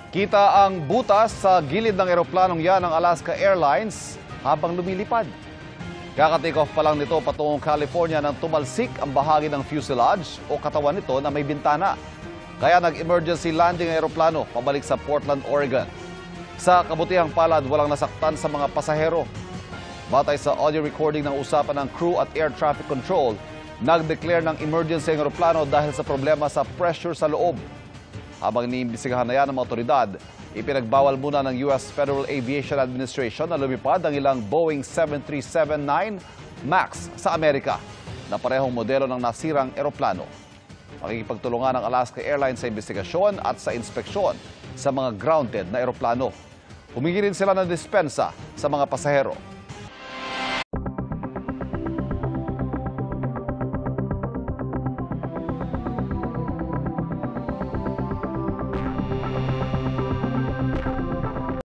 Kita ang butas sa gilid ng eroplanong yan ng Alaska Airlines habang lumilipad. Kaka-take off pa lang nito patungong California nang tumalsik ang bahagi ng fuselage o katawan nito na may bintana. Kaya nag-emergency landing ang eroplano pabalik sa Portland, Oregon. Sa kabutihang palad, walang nasaktan sa mga pasahero. Batay sa audio recording ng usapan ng crew at air traffic control, nag-declare ng emergency ang eroplano dahil sa problema sa pressure sa loob. Habang iniimbestigahan na yan ng mga otoridad, ipinagbawal muna ng US Federal Aviation Administration na lumipad ang ilang Boeing 737-9 MAX sa Amerika na parehong modelo ng nasirang eroplano. Makikipagtulungan ng Alaska Airlines sa investigasyon at sa inspeksyon sa mga grounded na eroplano. Humingi rin sila ng dispensa sa mga pasahero.